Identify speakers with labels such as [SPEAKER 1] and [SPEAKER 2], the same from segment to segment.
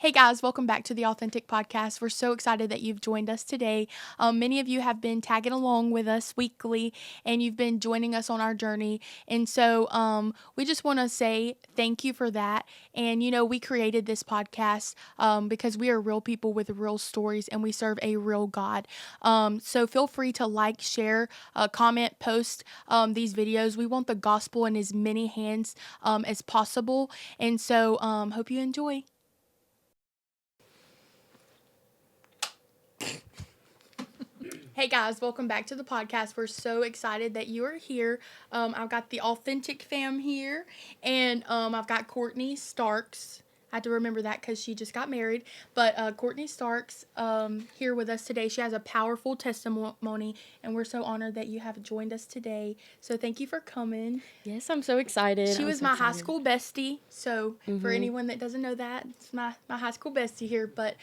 [SPEAKER 1] Hey guys, welcome back to the Authentic Podcast. We're so excited that you've joined us today. Many of you have been tagging along with us weekly and you've been joining us on our journey. And so we just want to say thank you for that. And, we created this podcast because we are real people with real stories and we serve a real God. So feel free to like, share, comment, post these videos. We want the gospel in as many hands as possible. And so hope you enjoy. Hey guys, welcome back to the podcast. We're so excited that you are here. I've got the Authentic fam here, and I've got Courtney Starks. I had to remember that because she just got married. But Courtney Starks here with us today. She has a powerful testimony, and we're so honored that you have joined us today. So thank you for coming.
[SPEAKER 2] Yes, I'm so excited.
[SPEAKER 1] She was my high school bestie. So for anyone that doesn't know that, it's my high school bestie here. But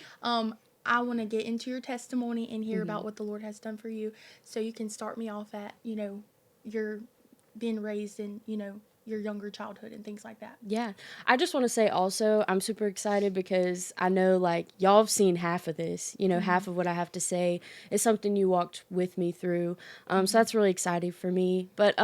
[SPEAKER 1] I want to get into your testimony and hear about what the Lord has done for you. So you can start me off at, your being raised in, your younger childhood and things like that.
[SPEAKER 2] Yeah. I just want to say also, I'm super excited because I know y'all have seen half of this, half of what I have to say is something you walked with me through. So that's really exciting for me. But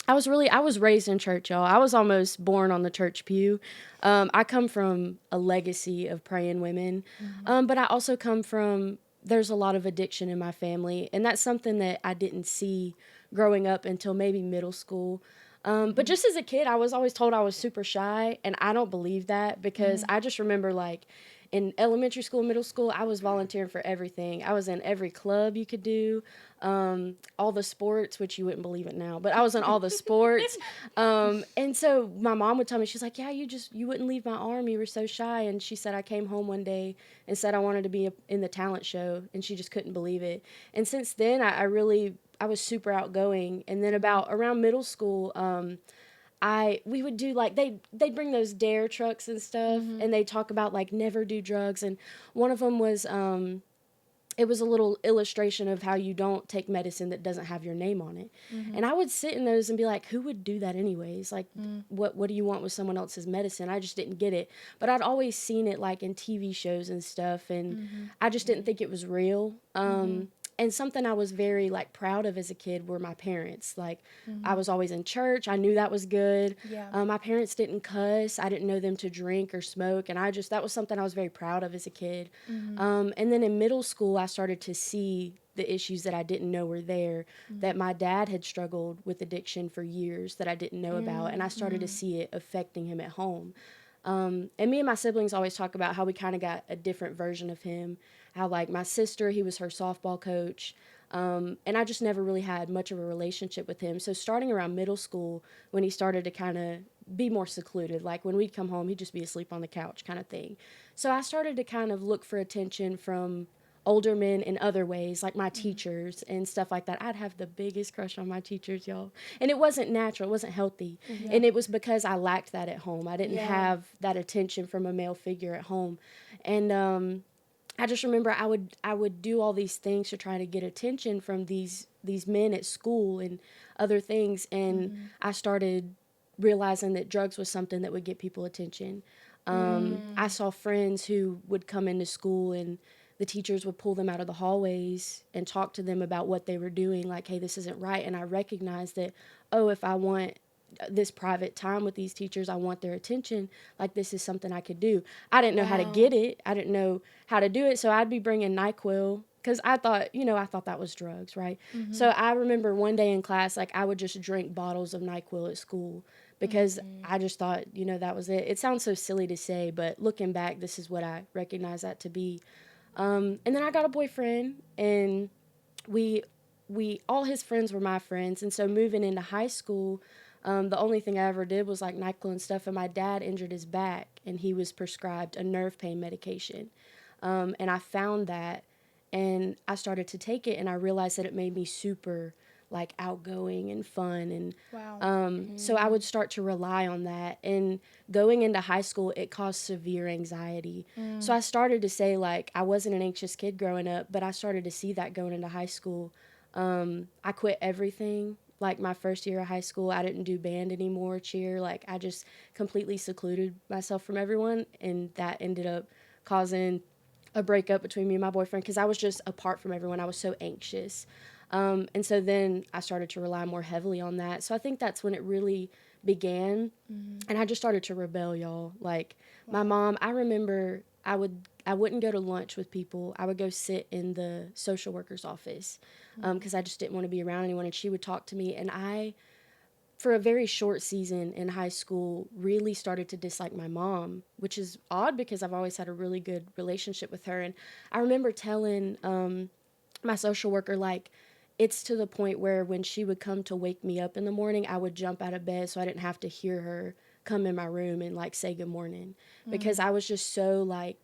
[SPEAKER 2] I was raised in church, y'all. I was almost born on the church pew. I come from a legacy of praying women, but I also come from, there's a lot of addiction in my family, and that's something that I didn't see growing up until maybe middle school. But just as a kid, I was always told I was super shy, and I don't believe that because I just remember in elementary school, middle school, I was volunteering for everything. I was in every club you could do, all the sports, which you wouldn't believe it now, but I was in all the sports. And so my mom would tell me, she's like, yeah, you wouldn't leave my arm. You were so shy. And she said, I came home one day and said I wanted to be in the talent show, and she just couldn't believe it. And since then, I was super outgoing. And then around middle school, we would do they'd bring those dare trucks and stuff, and they talk about never do drugs, and one of them was it was a little illustration of how you don't take medicine that doesn't have your name on it. And I would sit in those and be like, who would do that anyways? What do you want with someone else's medicine? I just didn't get it. But I'd always seen it in TV shows and stuff, and I just didn't think it was real. And something I was very proud of as a kid were my parents. I was always in church. I knew that was good.
[SPEAKER 1] Yeah.
[SPEAKER 2] My parents didn't cuss. I didn't know them to drink or smoke. And that was something I was very proud of as a kid. And then in middle school, I started to see the issues that I didn't know were there, that my dad had struggled with addiction for years that I didn't know about. And I started to see it affecting him at home. And me and my siblings always talk about how we kind of got a different version of him. How my sister, he was her softball coach. And I just never really had much of a relationship with him. So starting around middle school, when he started to kind of be more secluded, when we'd come home, he'd just be asleep on the couch kind of thing. So I started to kind of look for attention from older men in other ways, like my teachers and stuff like that. I'd have the biggest crush on my teachers, y'all. And it wasn't natural. It wasn't healthy. And it was because I lacked that at home. I didn't have that attention from a male figure at home. And I just remember I would do all these things to try to get attention from these men at school and other things. And I started realizing that drugs was something that would get people attention. I saw friends who would come into school and the teachers would pull them out of the hallways and talk to them about what they were doing, hey, this isn't right. And I recognized that, if I want this private time with these teachers, I want their attention, this is something I could do. I didn't know how to get it. I didn't know how to do it. So I'd be bringing NyQuil because I thought that was drugs, right? So I remember one day in class, I would just drink bottles of NyQuil at school because I just thought, that was it. It sounds so silly to say, but looking back, this is what I recognize that to be. And then I got a boyfriend, and we all his friends were my friends. And so moving into high school, the only thing I ever did was NyQuil and stuff. And my dad injured his back, and he was prescribed a nerve pain medication. And I found that, and I started to take it, and I realized that it made me super outgoing and fun. And
[SPEAKER 1] Wow.
[SPEAKER 2] so I would start to rely on that. And going into high school, it caused severe anxiety. So I started to say I wasn't an anxious kid growing up, but I started to see that going into high school. I quit everything. My first year of high school, I didn't do band anymore, cheer. I just completely secluded myself from everyone, and that ended up causing a breakup between me and my boyfriend because I was just apart from everyone. I was so anxious. And so then I started to rely more heavily on that. So I think that's when it really began. And I just started to rebel, y'all. Like my mom, I remember I wouldn't go to lunch with people. I would go sit in the social worker's office because I just didn't want to be around anyone. And she would talk to me. And I, for a very short season in high school, really started to dislike my mom, which is odd because I've always had a really good relationship with her. And I remember telling my social worker, like, it's to the point where when she would come to wake me up in the morning, I would jump out of bed so I didn't have to hear her come in my room and like say good morning because I was just so like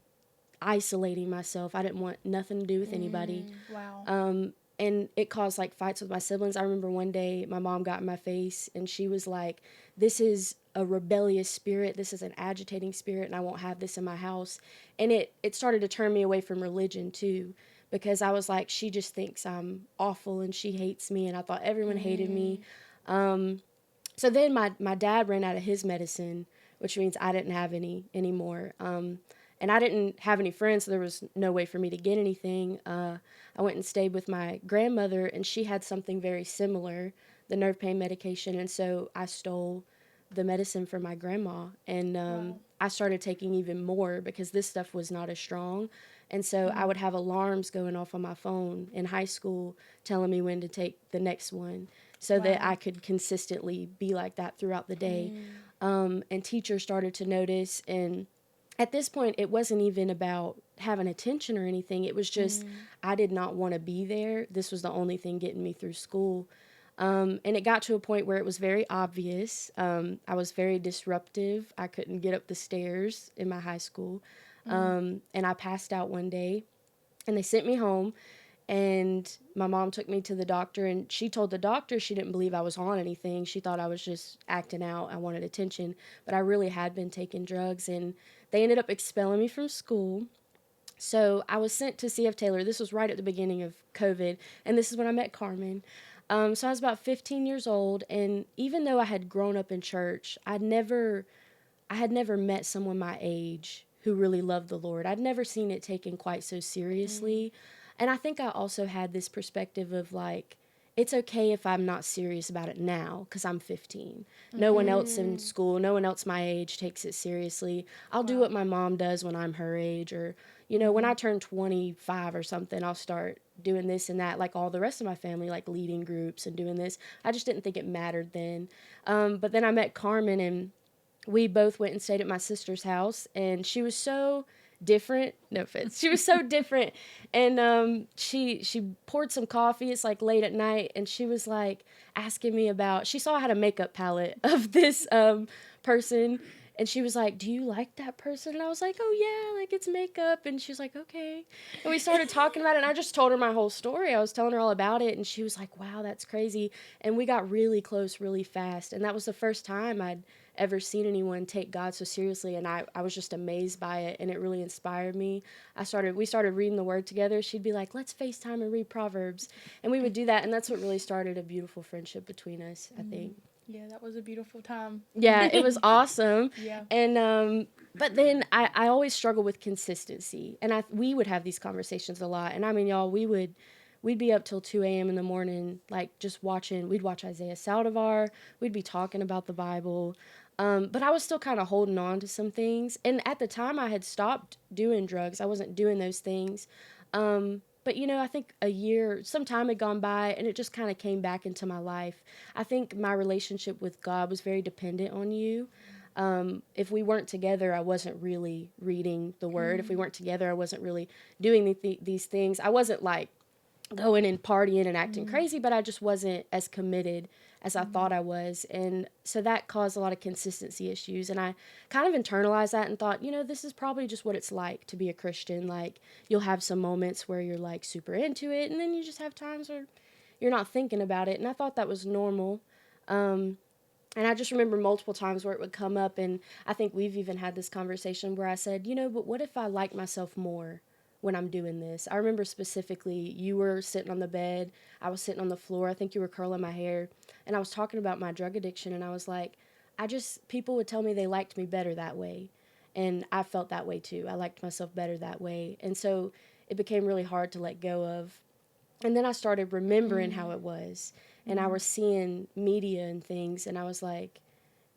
[SPEAKER 2] isolating myself. I didn't want nothing to do with anybody.
[SPEAKER 1] Wow.
[SPEAKER 2] And it caused like fights with my siblings. I remember one day my mom got in my face and she was like, this is a rebellious spirit. This is an agitating spirit and I won't have this in my house. And it started to turn me away from religion too, because I was like, she just thinks I'm awful and she hates me. And I thought everyone hated me. So then my dad ran out of his medicine, which means I didn't have any anymore. And I didn't have any friends, so there was no way for me to get anything. I went and stayed with my grandmother, and she had something very similar, the nerve pain medication. And so I stole the medicine from my grandma, and I started taking even more because this stuff was not as strong. And so I would have alarms going off on my phone in high school telling me when to take the next one so that I could consistently be like that throughout the day. And teachers started to notice, and at this point, it wasn't even about having attention or anything. It was just I did not want to be there. This was the only thing getting me through school. And it got to a point where it was very obvious. I was very disruptive. I couldn't get up the stairs in my high school. And I passed out one day, and they sent me home. And my mom took me to the doctor, and she told the doctor she didn't believe I was on anything. She thought I was just acting out. I wanted attention. But I really had been taking drugs, and they ended up expelling me from school. So I was sent to CF Taylor. This was right at the beginning of COVID, and this is when I met Carmen. So I was about 15 years old, and even though I had grown up in church, I had never met someone my age who really loved the Lord. I'd never seen it taken quite so seriously. And I think I also had this perspective of like, it's okay if I'm not serious about it now because I'm 15. No one else in school, no one else my age takes it seriously. I'll do what my mom does when I'm her age, or, you know, when I turn 25 or something, I'll start doing this and that, like all the rest of my family, like leading groups and doing this. I just didn't think it mattered then. But then I met Carmen, and we both went and stayed at my sister's house, and she was so different. No offense. She was so different. And she poured some coffee. It's like late at night, and she was like asking me about, she saw I had a makeup palette of this person, and she was like, do you like that person? And I was like, oh yeah, like it's makeup. And she was like, okay. And we started talking about it, and I just told her my whole story. I was telling her all about it, and she was like, wow, that's crazy. And we got really close really fast, and that was the first time I'd ever seen anyone take God so seriously, and I was just amazed by it, and it really inspired me. We started reading the Word together. She'd be like, let's FaceTime and read Proverbs, and we would do that, and that's what really started a beautiful friendship between us, I think.
[SPEAKER 1] Yeah, that was a beautiful time.
[SPEAKER 2] Yeah, it was awesome.
[SPEAKER 1] Yeah.
[SPEAKER 2] And but then I always struggle with consistency, and we would have these conversations a lot, and I mean, y'all, we'd be up till 2 a.m. in the morning, like just we'd watch Isaiah Saldivar, we'd be talking about the Bible. But I was still kind of holding on to some things. And at the time, I had stopped doing drugs. I wasn't doing those things. But, you know, I think some time had gone by, and it just kind of came back into my life. I think my relationship with God was very dependent on you. If we weren't together, I wasn't really reading the Word. If we weren't together, I wasn't really doing these things. I wasn't like going and partying and acting crazy, but I just wasn't as committed as I thought I was. And so that caused a lot of consistency issues. And I kind of internalized that and thought, you know, this is probably just what it's like to be a Christian. Like, you'll have some moments where you're like super into it, and then you just have times where you're not thinking about it. And I thought that was normal. And I just remember multiple times where it would come up, and I think we've even had this conversation where I said, you know, but what if I like myself more when I'm doing this? I remember specifically you were sitting on the bed, I was sitting on the floor, I think you were curling my hair, and I was talking about my drug addiction, and I was like, people would tell me they liked me better that way. And I felt that way too. I liked myself better that way. And so it became really hard to let go of. And then I started remembering how it was. And I was seeing media and things. And I was like,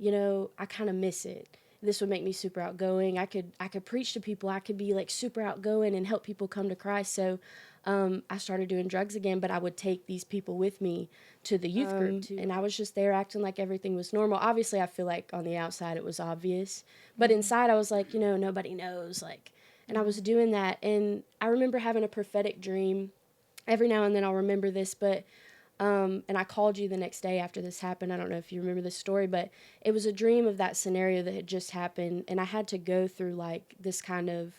[SPEAKER 2] I kind of miss it. This would make me super outgoing. I could preach to people. I could be like super outgoing and help people come to Christ. So I started doing drugs again, but I would take these people with me to the youth group too. And I was just there acting like everything was normal. Obviously, I feel like on the outside it was obvious, but inside I was like, nobody knows. Like, and I was doing that. And I remember having a prophetic dream. Every now and then I'll remember this, but and I called you the next day after this happened. I don't know if you remember this story, but it was a dream of that scenario that had just happened, and I had to go through like this kind of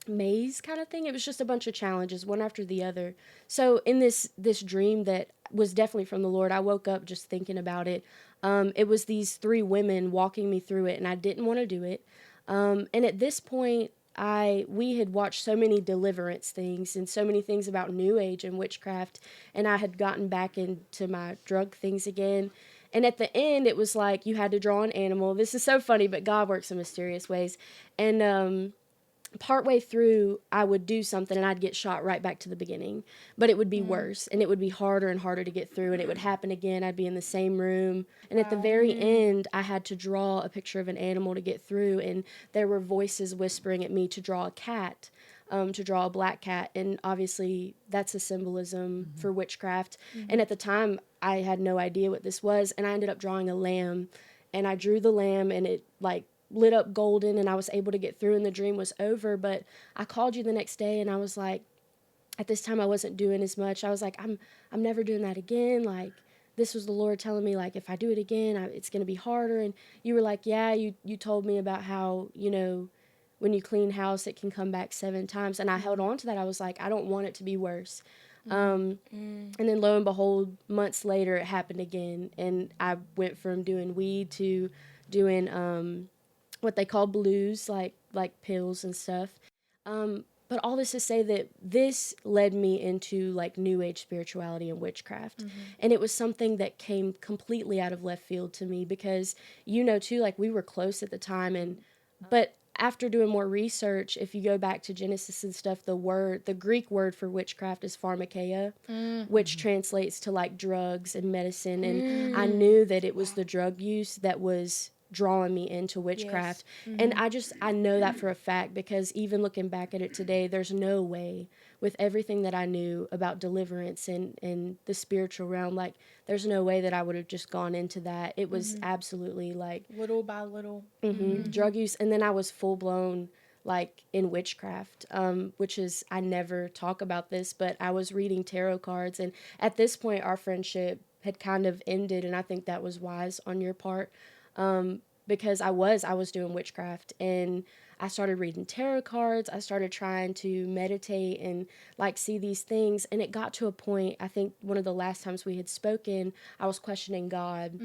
[SPEAKER 2] maze kind of thing. It was just a bunch of challenges, one after the other. So in this dream that was definitely from the Lord, I woke up just thinking about it. It was these three women walking me through it, and I didn't want to do it. And at this point, we had watched so many deliverance things and so many things about New Age and witchcraft, and I had gotten back into my drug things again. And at the end, it was like you had to draw an animal. This is so funny, but God works in mysterious ways. And partway through, I would do something and I'd get shot right back to the beginning, but it would be worse and it would be harder and harder to get through, and it would happen again. I'd be in the same room, and at the very end, I had to draw a picture of an animal to get through, and there were voices whispering at me to draw a cat. To draw a black cat, and obviously that's a symbolism for witchcraft. And at the time, I had no idea what this was, and I ended up drawing a lamb, and I drew the lamb, and it like lit up golden, and I was able to get through, and the dream was over. But I called you the next day, and I was like, at this time I wasn't doing as much. I was like, I'm never doing that again. Like, this was the Lord telling me, like, if I do it again, it's going to be harder. And you were like, yeah, you told me about how, when you clean house, it can come back 7 times. And I held on to that. I was like, I don't want it to be worse. And then lo and behold, months later, it happened again. And I went from doing weed to doing what they call blues, like pills and stuff. But all this to say that this led me into like New Age spirituality and witchcraft. And it was something that came completely out of left field to me because, too, like we were close at the time. But after doing more research, if you go back to Genesis and stuff, the Greek word for witchcraft is pharmakeia, which translates to like drugs and medicine. And I knew that it was the drug use that was drawing me into witchcraft. And I know that for a fact, because even looking back at it today, there's no way, with everything that I knew about deliverance and the spiritual realm, like there's no way that I would have just gone into that. It was absolutely like
[SPEAKER 1] little by little
[SPEAKER 2] drug use. And then I was full blown like in witchcraft, which is, I never talk about this, but I was reading tarot cards, and at this point our friendship had kind of ended, and I think that was wise on your part. Because I was doing witchcraft, and I started reading tarot cards. I started trying to meditate and like see these things. And it got to a point, I think one of the last times we had spoken, I was questioning God.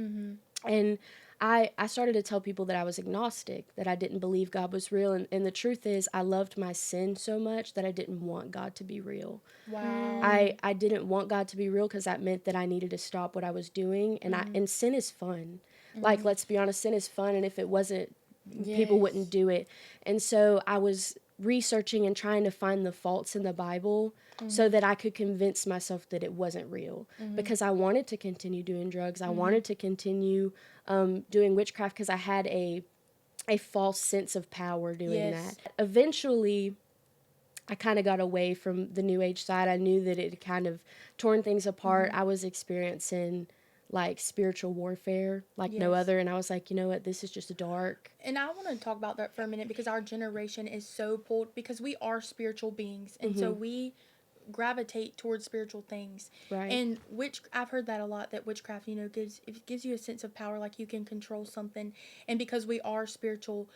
[SPEAKER 2] And I started to tell people that I was agnostic, that I didn't believe God was real. And the truth is, I loved my sin so much that I didn't want God to be real.
[SPEAKER 1] Wow.
[SPEAKER 2] I didn't want God to be real because that meant that I needed to stop what I was doing. And sin is fun. Like, let's be honest, sin is fun. And if it wasn't, people wouldn't do it. And so I was researching and trying to find the faults in the Bible so that I could convince myself that it wasn't real, because I wanted to continue doing drugs. I wanted to continue doing witchcraft because I had a false sense of power doing that. Eventually, I kind of got away from the New Age side. I knew that it had kind of torn things apart. I was experiencing like spiritual warfare like no other, and I was like, you know what, this is just dark.
[SPEAKER 1] And I want to talk about that for a minute, because our generation is so pulled, because we are spiritual beings, and so we gravitate towards spiritual things.
[SPEAKER 2] Right.
[SPEAKER 1] And I've heard that a lot, that witchcraft, gives you a sense of power, like you can control something. And because we are spiritual,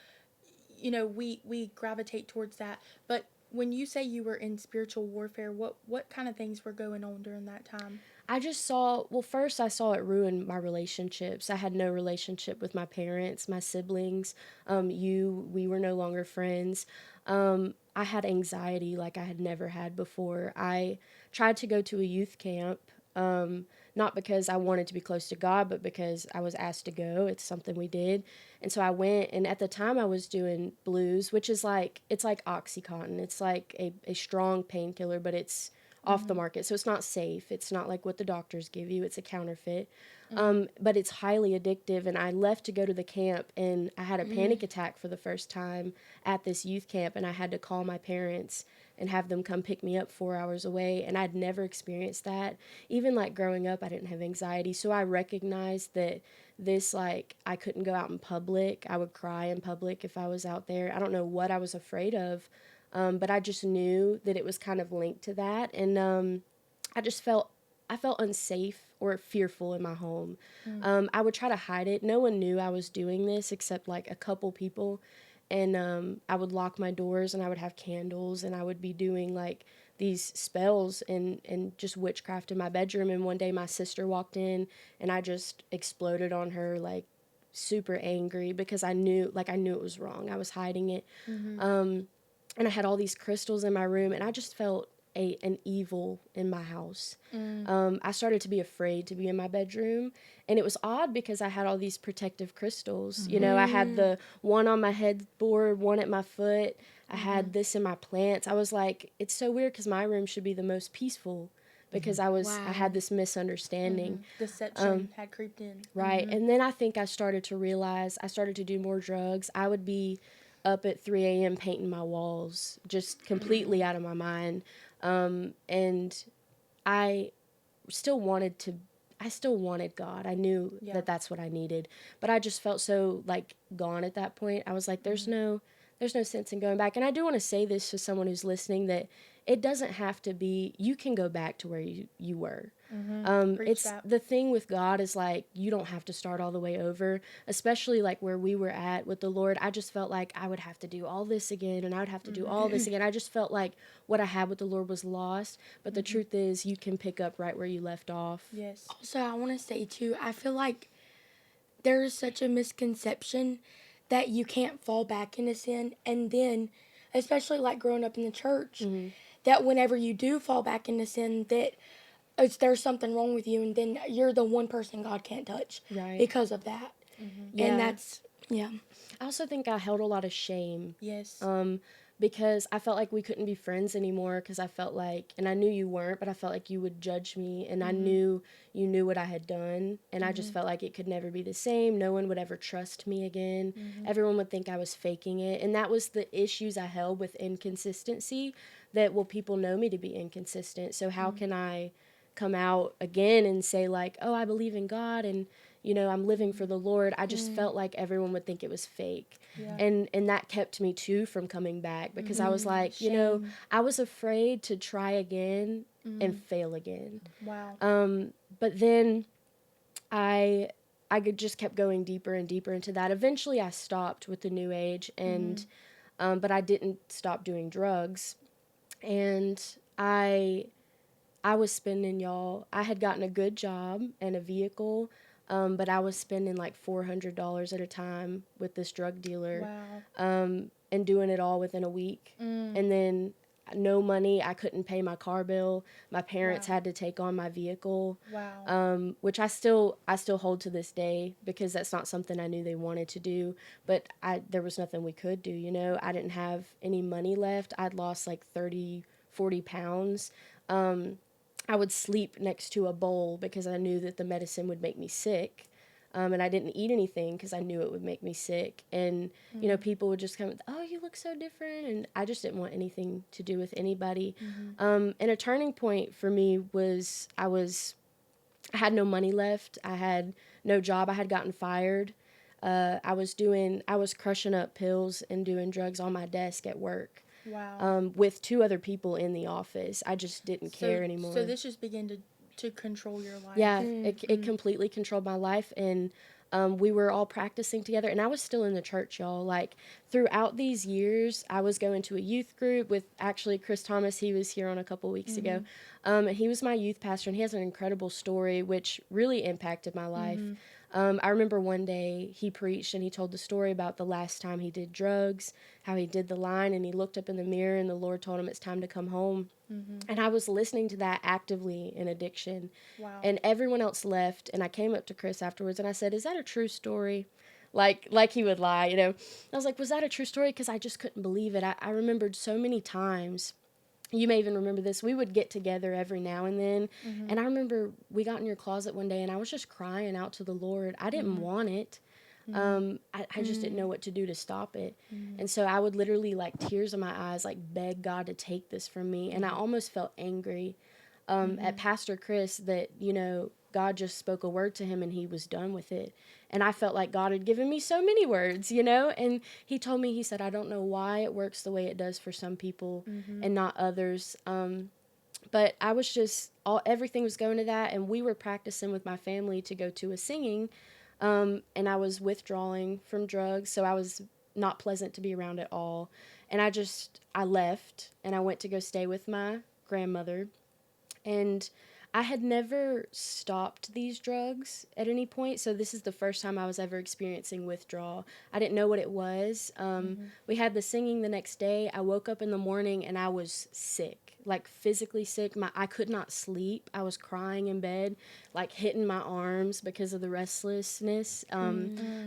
[SPEAKER 1] we gravitate towards that. But when you say you were in spiritual warfare, what kind of things were going on during that time?
[SPEAKER 2] I just saw, first I saw it ruin my relationships. I had no relationship with my parents, my siblings. We were no longer friends. I had anxiety like I had never had before. I tried to go to a youth camp, not not because I wanted to be close to God, but because I was asked to go. It's something we did. And so I went, and at the time I was doing blues, which is like, it's like Oxycontin. It's like a strong painkiller, but it's off the market. So it's not safe. It's not like what the doctors give you. It's a counterfeit. But it's highly addictive. And I left to go to the camp, and I had a panic attack for the first time at this youth camp, and I had to call my parents and have them come pick me up 4 hours away. And I'd never experienced that. Even like growing up, I didn't have anxiety. So I recognized that this, like, I couldn't go out in public. I would cry in public if I was out there. I don't know what I was afraid of, but I just knew that it was kind of linked to that. And I felt unsafe or fearful in my home. I would try to hide it. No one knew I was doing this except like a couple people. And I would lock my doors, and I would have candles, and I would be doing like these spells and just witchcraft in my bedroom. And one day my sister walked in, and I just exploded on her, like super angry, because I knew it was wrong. I was hiding it. And I had all these crystals in my room, and I just felt an evil in my house. I started to be afraid to be in my bedroom, and it was odd because I had all these protective crystals. You know, I had the one on my headboard, one at my foot. I had this in my plants. I was like, it's so weird because my room should be the most peaceful, because I had this misunderstanding.
[SPEAKER 1] Deception had creeped in.
[SPEAKER 2] Right. And then I think I started to realize, I started to do more drugs. I would be up at 3 a.m. painting my walls, just completely out of my mind. And I still wanted God. I knew that that's what I needed, but I just felt so like gone at that point. I was like, there's no sense in going back. And I do want to say this to someone who's listening, that it doesn't have to be, you can go back to where you were. It's
[SPEAKER 1] that.
[SPEAKER 2] the thing with God is like, you don't have to start all the way over, especially like where we were at with the Lord. I just felt like I would have to do all this again, and I would have to do all this again. I just felt like what I had with the Lord was lost, but the truth is you can pick up right where you left off.
[SPEAKER 1] Yes.
[SPEAKER 3] Also, I want to say too, I feel like there is such a misconception that you can't fall back into sin, and then, especially like growing up in the church, that whenever you do fall back into sin, that there's something wrong with you, and then you're the one person God can't touch because of that.
[SPEAKER 2] Yeah.
[SPEAKER 3] And that's, yeah.
[SPEAKER 2] I also think I held a lot of shame.
[SPEAKER 1] Yes.
[SPEAKER 2] Because I felt like we couldn't be friends anymore, because I felt like, and I knew you weren't, but I felt like you would judge me, and I knew you knew what I had done, and I just felt like it could never be the same. No one would ever trust me again. Everyone would think I was faking it, and that was the issues I held with inconsistency, that, well, people know me to be inconsistent, so how can I come out again and say like, oh, I believe in God, and you know, I'm living for the Lord. I just felt like everyone would think it was fake.
[SPEAKER 1] Yeah.
[SPEAKER 2] And that kept me too from coming back, because I was like, you know, I was afraid to try again and fail again.
[SPEAKER 1] Wow.
[SPEAKER 2] But then I just kept going deeper and deeper into that. Eventually I stopped with the new age, and but I didn't stop doing drugs. And I was spending, y'all, I had gotten a good job and a vehicle, but I was spending like $400 at a time with this drug dealer.
[SPEAKER 1] Wow.
[SPEAKER 2] And doing it all within a week. And then no money. I couldn't pay my car bill. My parents had to take on my vehicle.
[SPEAKER 1] Wow.
[SPEAKER 2] Which I still hold to this day, because that's not something I knew they wanted to do, but there was nothing we could do, you know. I didn't have any money left. I'd lost like 30, 40 pounds. I would sleep next to a bowl because I knew that the medicine would make me sick. And I didn't eat anything because I knew it would make me sick. And, you know, people would just come, oh, you look so different. And I just didn't want anything to do with anybody. And a turning point for me was I had no money left. I had no job. I had gotten fired. I was crushing up pills and doing drugs on my desk at work.
[SPEAKER 1] Wow.
[SPEAKER 2] With 2 other people in the office. I just didn't care anymore.
[SPEAKER 1] So this just began to control your life.
[SPEAKER 2] Yeah, it completely controlled my life, and we were all practicing together, and I was still in the church, y'all. Like, throughout these years, I was going to a youth group with, actually, Chris Thomas. He was here on a couple weeks ago. And he was my youth pastor, and he has an incredible story, which really impacted my life. I remember one day he preached and he told the story about the last time he did drugs, how he did the line, and he looked up in the mirror and the Lord told him it's time to come home. And I was listening to that actively in addiction.
[SPEAKER 1] Wow.
[SPEAKER 2] And everyone else left, and I came up to Chris afterwards and I said, "Is that a true story?" Like he would lie, you know. I was like, "Was that a true story?" Because I just couldn't believe it. I remembered so many times. You may even remember this. We would get together every now and then. And I remember we got in your closet one day and I was just crying out to the Lord. I didn't want it. I just didn't know what to do to stop it. And so I would literally, like, tears in my eyes, like, beg God to take this from me. And I almost felt angry at Pastor Chris that, you know, God just spoke a word to him and he was done with it. And I felt like God had given me so many words, you know? And he told me, he said, "I don't know why it works the way it does for some people and not others." But I was just, everything was going to that. And we were practicing with my family to go to a singing. And I was withdrawing from drugs. So I was not pleasant to be around at all. And I left and I went to go stay with my grandmother. And I had never stopped these drugs at any point, so this is the first time I was ever experiencing withdrawal. I didn't know what it was. We had the singing the next day. I woke up in the morning and I was sick, like physically sick. I could not sleep. I was crying in bed, like hitting my arms because of the restlessness.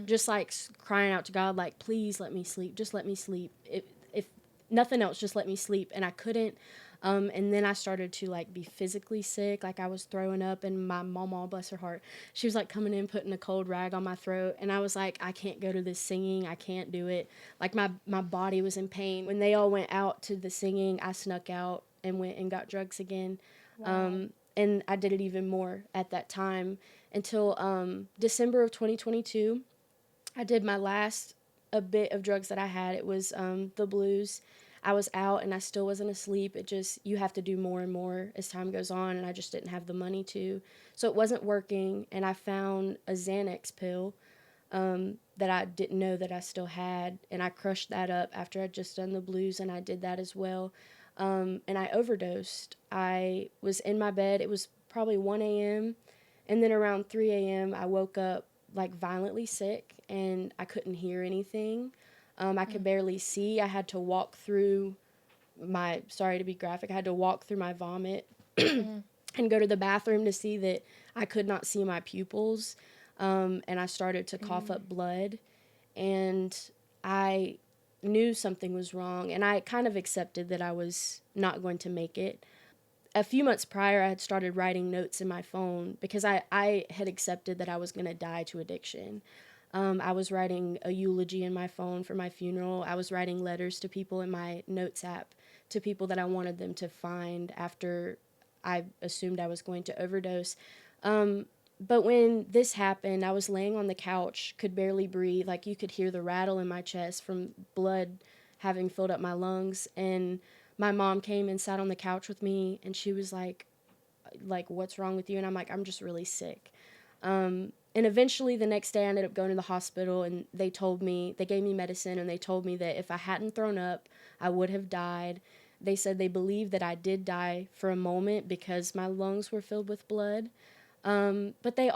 [SPEAKER 2] Just like crying out to God, like, "Please let me sleep. Just let me sleep. If nothing else, just let me sleep." And I couldn't. And then I started to, like, be physically sick. Like, I was throwing up, and my mama, bless her heart, she was, like, coming in, putting a cold rag on my throat. And I was like, I can't go to this singing. I can't do it. Like, my body was in pain. When they all went out to the singing, I snuck out and went and got drugs again.
[SPEAKER 1] Wow.
[SPEAKER 2] And I did it even more at that time until December of 2022. I did my last a bit of drugs that I had. It was the blues. I was out and I still wasn't asleep. It just, you have to do more and more as time goes on, and I just didn't have the money to. So it wasn't working, and I found a Xanax pill that I didn't know that I still had, and I crushed that up after I'd just done the blues, and I did that as well. And I overdosed. I was in my bed. It was probably 1 a.m., and then around 3 a.m., I woke up, like, violently sick, and I couldn't hear anything. I could barely see. I had to walk through sorry to be graphic, I had to walk through my vomit and go to the bathroom to see that I could not see my pupils. And I started to cough up blood. And I knew something was wrong. And I kind of accepted that I was not going to make it. A few months prior, I had started writing notes in my phone because I had accepted that I was going to die to addiction. I was writing a eulogy in my phone for my funeral. I was writing letters to people in my notes app, to people that I wanted them to find after I assumed I was going to overdose. But when this happened, I was laying on the couch, could barely breathe. Like, you could hear the rattle in my chest from blood having filled up my lungs. And my mom came and sat on the couch with me, and she was like, "What's wrong with you?" And I'm like, "I'm just really sick." And eventually the next day I ended up going to the hospital, and they gave me medicine, and they told me that if I hadn't thrown up, I would have died. They said they believed that I did die for a moment because my lungs were filled with blood. But they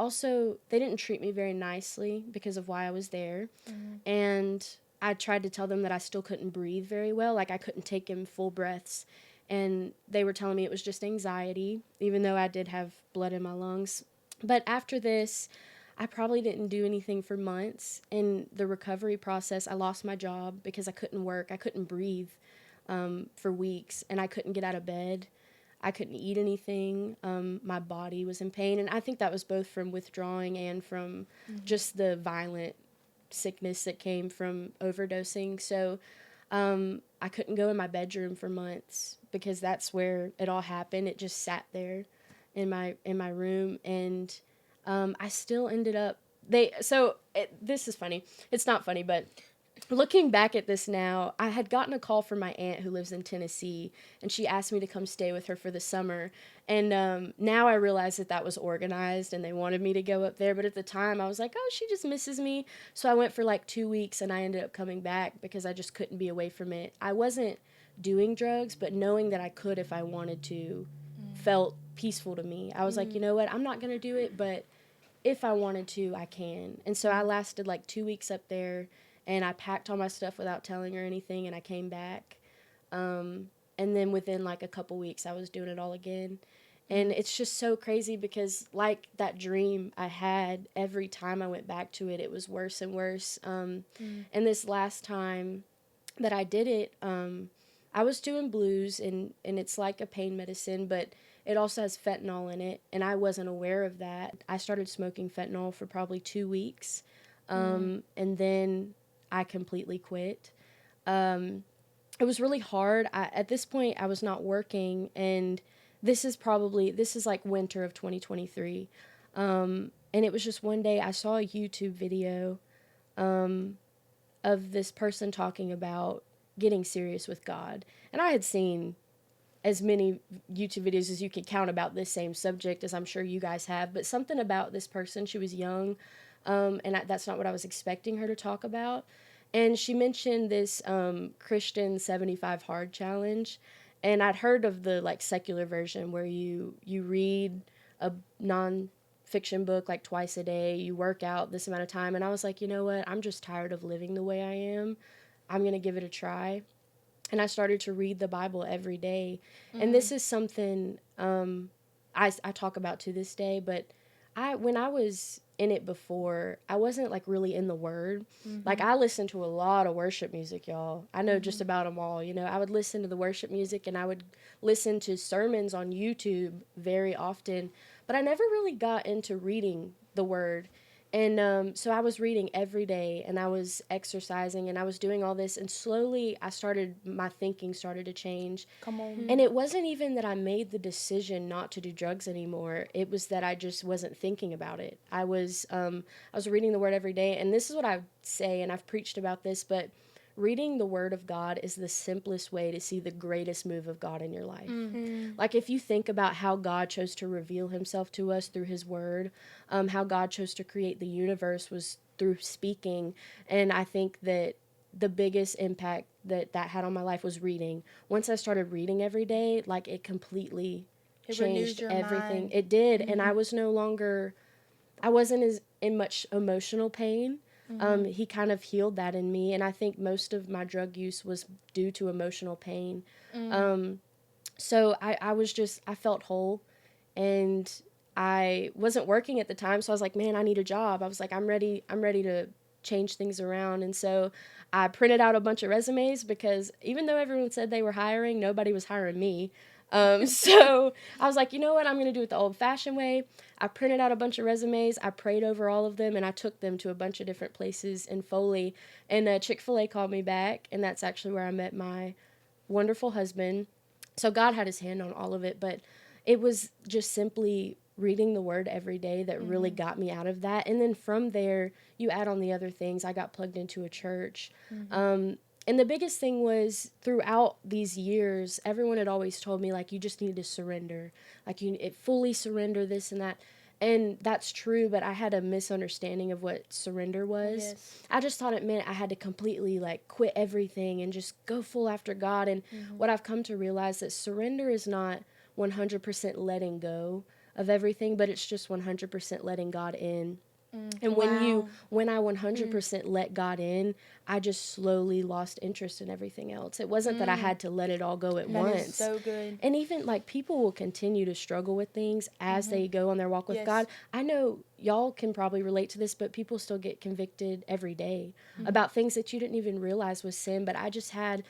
[SPEAKER 2] didn't treat me very nicely because of why I was there. And I tried to tell them that I still couldn't breathe very well. Like, I couldn't take in full breaths. And they were telling me it was just anxiety, even though I did have blood in my lungs. But after this, I probably didn't do anything for months. In the recovery process, I lost my job because I couldn't work. I couldn't breathe for weeks, and I couldn't get out of bed. I couldn't eat anything. My body was in pain, and I think that was both from withdrawing and from just the violent sickness that came from overdosing. So I couldn't go in my bedroom for months because that's where it all happened. It just sat there in my room, and I still ended up. This is funny. It's not funny, but looking back at this now, I had gotten a call from my aunt who lives in Tennessee, and she asked me to come stay with her for the summer. And now I realize that was organized, and they wanted me to go up there. But at the time, I was like, "Oh, she just misses me." So I went for like 2 weeks, and I ended up coming back because I just couldn't be away from it. I wasn't doing drugs, but knowing that I could if I wanted to felt peaceful to me. I was like, you know what? I'm not going to do it, but if I wanted to, I can. And so I lasted like 2 weeks up there, and I packed all my stuff without telling her anything, and I came back. And then within like a couple weeks, I was doing it all again. And it's just so crazy because, like that dream I had, every time I went back to it, it was worse and worse. And this last time that I did it, I was doing blues, and it's like a pain medicine, but it also has fentanyl in it, and I wasn't aware of that. I started smoking fentanyl for probably 2 weeks, and then I completely quit. It was really hard. At this point, I was not working, and this is like winter of 2023. And it was just one day I saw a YouTube video of this person talking about getting serious with God. And I had seen as many YouTube videos as you could count about this same subject, as I'm sure you guys have, but something about this person, she was young, and that's not what I was expecting her to talk about. And she mentioned this Christian 75 Hard Challenge, and I'd heard of the like secular version where you read a non-fiction book like twice a day, you work out this amount of time, and I was like, you know what, I'm just tired of living the way I am. I'm going to give it a try. And I started to read the Bible every day. And this is something I talk about to this day, but when I was in it before, I wasn't like really in the Word. Like I listened to a lot of worship music, y'all. I know just about them all. You know, I would listen to the worship music, and I would listen to sermons on YouTube very often, but I never really got into reading the Word. And so I was reading every day, and I was exercising, and I was doing all this, and slowly my thinking started to change.
[SPEAKER 1] Come on.
[SPEAKER 2] And it wasn't even that I made the decision not to do drugs anymore. It was that I just wasn't thinking about it. I was reading the Word every day, and this is what I say, and I've preached about this, but reading the Word of God is the simplest way to see the greatest move of God in your life. Like if you think about how God chose to reveal himself to us through his Word, how God chose to create the universe was through speaking. And I think that the biggest impact that had on my life was reading. Once I started reading every day, like it completely changed everything.
[SPEAKER 1] Mind.
[SPEAKER 2] It did. And I wasn't as in much emotional pain. He kind of healed that in me, and I think most of my drug use was due to emotional pain. So I felt whole, and I wasn't working at the time, so I was like, man, I need a job. I was like, I'm ready to change things around. And so I printed out a bunch of resumes, because even though everyone said they were hiring, nobody was hiring me. So I was like, you know what, I'm going to do it the old-fashioned way. I printed out a bunch of resumes, I prayed over all of them, and I took them to a bunch of different places in Foley. And Chick-fil-A called me back, and that's actually where I met my wonderful husband. So God had his hand on all of it, but it was just simply reading the Word every day that really got me out of that. And then from there, you add on the other things. I got plugged into a church. And the biggest thing was, throughout these years, everyone had always told me, like, you just need to surrender. Like, fully surrender this and that. And that's true, but I had a misunderstanding of what surrender was.
[SPEAKER 1] Yes.
[SPEAKER 2] I just thought it meant I had to completely, like, quit everything and just go full after God. And what I've come to realize that surrender is not 100% letting go of everything, but it's just 100% letting God in. And when I 100% let God in, I just slowly lost interest in everything else. It wasn't that I had to let it all go at once.
[SPEAKER 1] That is so good.
[SPEAKER 2] And even like people will continue to struggle with things as they go on their walk with God. I know y'all can probably relate to this, but people still get convicted every day about things that you didn't even realize was sin. But I just had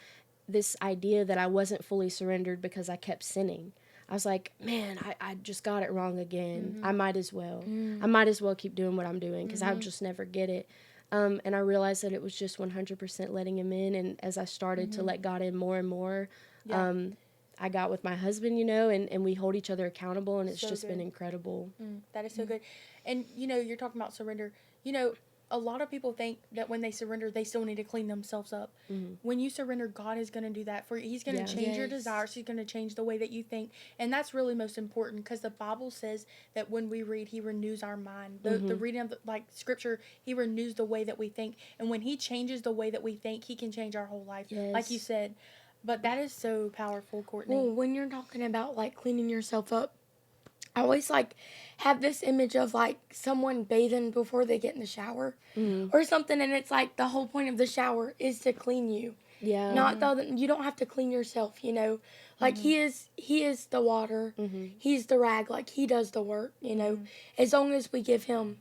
[SPEAKER 2] this idea that I wasn't fully surrendered because I kept sinning. I was like, man, I just got it wrong again. I might as well. I might as well keep doing what I'm doing, because I'll just never get it. And I realized that it was just 100% letting him in. And as I started to let God in more and more, I got with my husband, and we hold each other accountable, and it's so just been incredible.
[SPEAKER 1] That is so good. And, you're talking about surrender. A lot of people think that when they surrender, they still need to clean themselves up. When you surrender, God is going to do that for you. He's going to change your desires. He's going to change the way that you think. And that's really most important, because the Bible says that when we read, he renews our mind. The reading of scripture, he renews the way that we think. And when he changes the way that we think, he can change our whole life, like you said. But that is so powerful, Courtney.
[SPEAKER 3] Well, when you're talking about like cleaning yourself up, I always like have this image of like someone bathing before they get in the shower or something, and it's like the whole point of the shower is to clean you.
[SPEAKER 2] Yeah.
[SPEAKER 3] Not though that you don't have to clean yourself, you know. Like he is the water. He's the rag, like he does the work, you know. As long as we give him,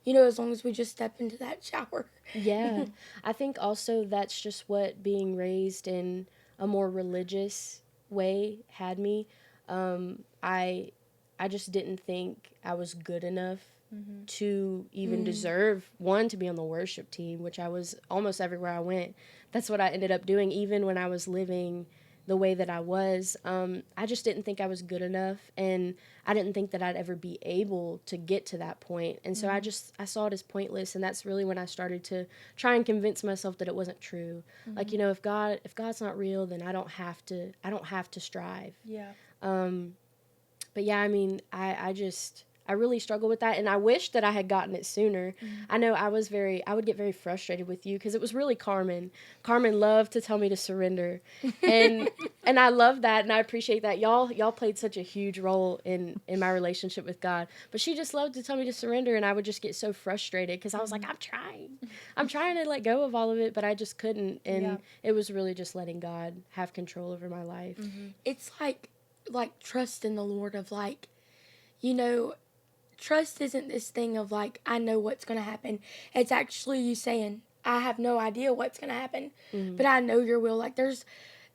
[SPEAKER 3] you know, as long as we just step into that shower.
[SPEAKER 2] Yeah. I think also that's just what being raised in a more religious way had me. I just didn't think I was good enough to even deserve, one, to be on the worship team, which I was almost everywhere I went. That's what I ended up doing, even when I was living the way that I was. I just didn't think I was good enough, and I didn't think that I'd ever be able to get to that point. And so I saw it as pointless, and that's really when I started to try and convince myself that it wasn't true. Like, you know, if God's not real, then I don't have to strive.
[SPEAKER 1] Yeah.
[SPEAKER 2] But yeah, I mean, I really struggle with that, and I wish that I had gotten it sooner. I know I would get very frustrated with you because it was really Carmen. Carmen loved to tell me to surrender, and I love that, and I appreciate that. Y'all played such a huge role in my relationship with God. But she just loved to tell me to surrender, and I would just get so frustrated because I was like, I'm trying to let go of all of it, but I just couldn't, and it was really just letting God have control over my life.
[SPEAKER 3] It's like trust in the Lord of like, you know, trust isn't this thing of like, I know what's going to happen. It's actually you saying, I have no idea what's going to happen, but I know your will. Like there's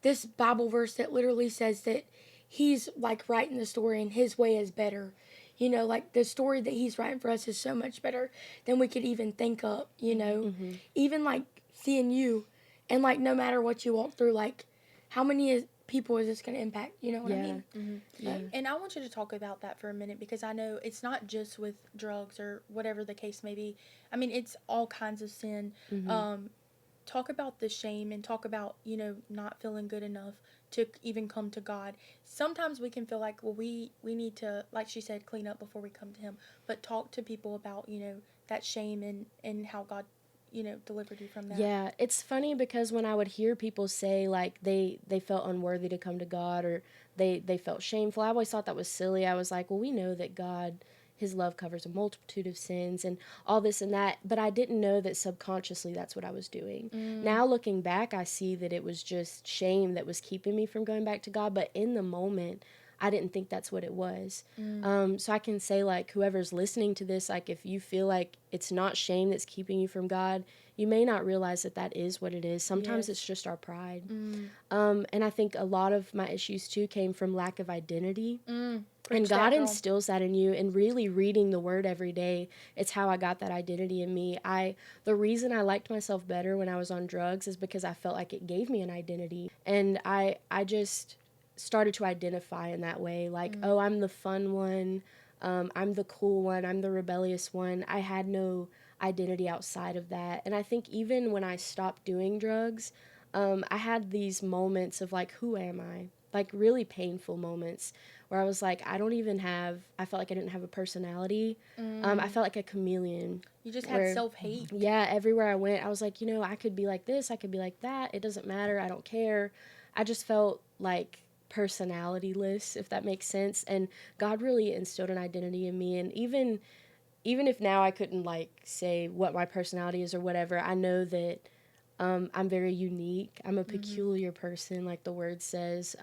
[SPEAKER 3] this Bible verse that literally says that he's like writing the story and his way is better. You know, like the story that he's writing for us is so much better than we could even think of, you know. Even like seeing you and like no matter what you walk through, like how many people is this going to impact? You know what I mean?
[SPEAKER 2] Yeah.
[SPEAKER 1] And I want you to talk about that for a minute because I know it's not just with drugs or whatever the case may be. I mean, it's all kinds of sin. Talk about the shame and talk about, you know, not feeling good enough to even come to God. Sometimes we can feel like, well, we need to, like she said, clean up before we come to him. But talk to people about, you know, that shame and how God, you know, delivered you from that.
[SPEAKER 2] Yeah, it's funny because when I would hear people say like they felt unworthy to come to God or they felt shameful, I always thought that was silly. I was like, well, we know that God, his love covers a multitude of sins and all this and that, but I didn't know that subconsciously that's what I was doing. Now looking back, I see that it was just shame that was keeping me from going back to God, but in the moment, I didn't think that's what it was. So I can say, like, whoever's listening to this, like, if you feel like it's not shame that's keeping you from God, you may not realize that that is what it is. Sometimes it's just our pride. And I think a lot of my issues, too, came from lack of identity. And God instills that in you, and really reading the Word every day, it's how I got that identity in me. The reason I liked myself better when I was on drugs is because I felt like it gave me an identity. And I just started to identify in that way, like, oh, I'm the fun one, I'm the cool one, I'm the rebellious one. I had no identity outside of that. And I think even when I stopped doing drugs, I had these moments of like, who am I? Like really painful moments where I was like, I felt like I didn't have a personality. I felt like a chameleon.
[SPEAKER 1] You just had self-hate.
[SPEAKER 2] Yeah, everywhere I went, I was like, you know, I could be like this, I could be like that. It doesn't matter. I don't care. I just felt like personality-less, if that makes sense. And God really instilled an identity in me. And even if now I couldn't like say what my personality is or whatever, I know that I'm very unique. I'm a peculiar person, like the word says.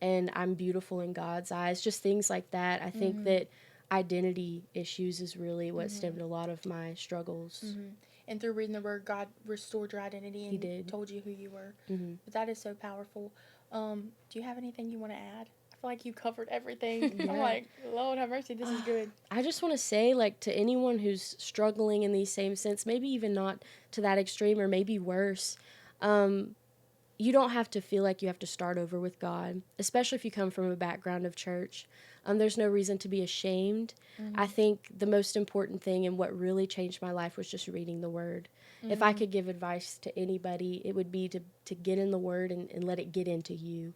[SPEAKER 2] And I'm beautiful in God's eyes. Just things like that. I think that identity issues is really what stemmed a lot of my struggles.
[SPEAKER 1] And through reading the Word, God restored your identity and told you who you were. But that is so powerful. Do you have anything you want to add? I feel like you covered everything. I'm like, Lord have mercy, this is good.
[SPEAKER 2] I just want to say, like, to anyone who's struggling in these same sense, maybe even not to that extreme or maybe worse, you don't have to feel like you have to start over with God, especially if you come from a background of church. There's no reason to be ashamed. I think the most important thing and what really changed my life was just reading the Word. If I could give advice to anybody, it would be to get in the Word and let it get into you,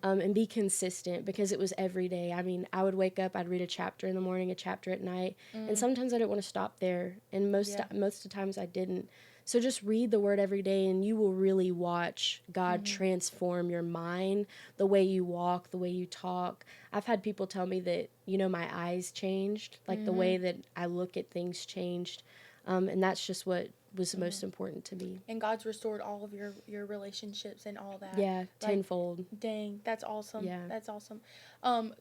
[SPEAKER 2] and be consistent, because it was every day. I mean, I would wake up, I'd read a chapter in the morning, a chapter at night, and sometimes I didn't want to stop there, and most of the times I didn't. So just read the word every day, and you will really watch God transform your mind, the way you walk, the way you talk. I've had people tell me that, my eyes changed, like the way that I look at things changed. And that's just what was the most important to me.
[SPEAKER 1] And God's restored all of your relationships and all that.
[SPEAKER 2] Yeah,
[SPEAKER 1] Like,
[SPEAKER 2] tenfold.
[SPEAKER 1] dang, that's awesome.
[SPEAKER 2] Yeah.
[SPEAKER 1] That's awesome.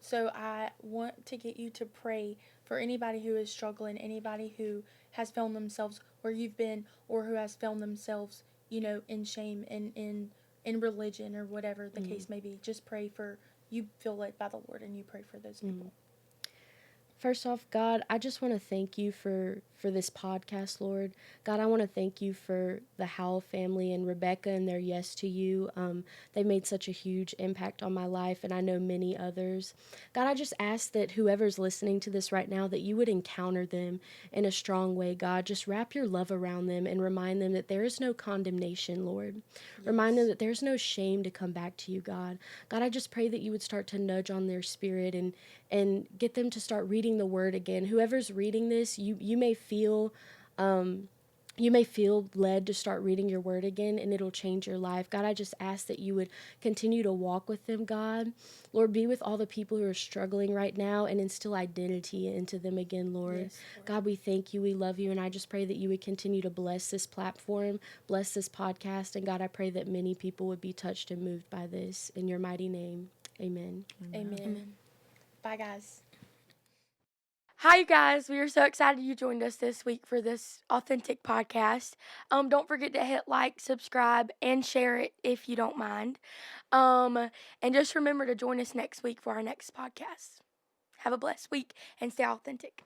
[SPEAKER 1] So I want to get you to pray for anybody who is struggling, anybody who has found themselves where you've been, or who has found themselves, in shame and in religion or whatever the case may be. Just pray for, you feel led by the Lord, and you pray for those people.
[SPEAKER 2] First off, God, I just want to thank you for this podcast, Lord. God, I want to thank you for the Howell family and Rebecca and their yes to you. They made such a huge impact on my life, and I know many others. God, I just ask that whoever's listening to this right now, that you would encounter them in a strong way, God. Just wrap your love around them and remind them that there is no condemnation, Lord. Yes. Remind them that there's no shame to come back to you, God. God, I just pray that you would start to nudge on their spirit and get them to start reading the word again. Whoever's reading this, you may feel led to start reading your word again, and it'll change your life. God, I just ask that you would continue to walk with them, God. Lord, be with all the people who are struggling right now and instill identity into them again, Lord. Yes, Lord. God, we thank you. We love you. And I just pray that you would continue to bless this platform, bless this podcast. And God, I pray that many people would be touched and moved by this. In your mighty name, amen.
[SPEAKER 1] Amen. Bye, guys.
[SPEAKER 3] Hi, you guys. We are so excited you joined us this week for this authentic podcast. Don't forget to hit like, subscribe, and share it if you don't mind. And just remember to join us next week for our next podcast. Have a blessed week and stay authentic.